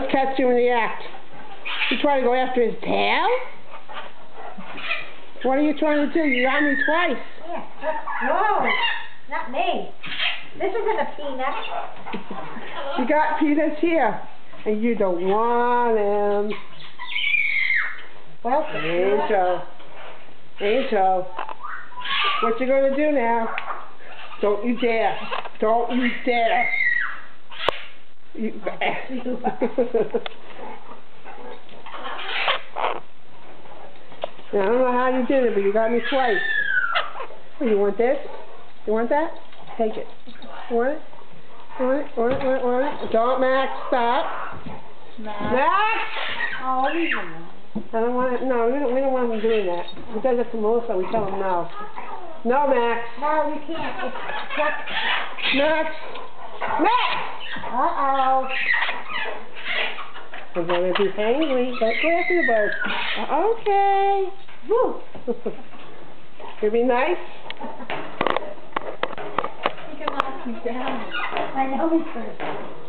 What's Cat doing in the act? You trying to go after his tail? What are you trying to do? You got me twice. Yeah. Whoa. Not me. This isn't a peanut. You got Peanuts here, and you don't want him. Well, Angel. Angel. What you gonna do now? Don't you dare. Don't you dare. You Now, I don't know how you did it, but you got me twice. Oh, you want this? You want that? Take it. You want it? You want it? Want it? Want it? Want it? Don't, Max. Stop. Max! Oh, leave him. I don't want it. No, we don't want him doing that. He does it to Melissa. We tell him no. No, Max. No, you can't. It's stuck. Max! Max! Uh-oh. I'm going to be angry. Don't go after the bird. Okay. Woo. It'll be nice. Think I'm knocking down. I know he's first.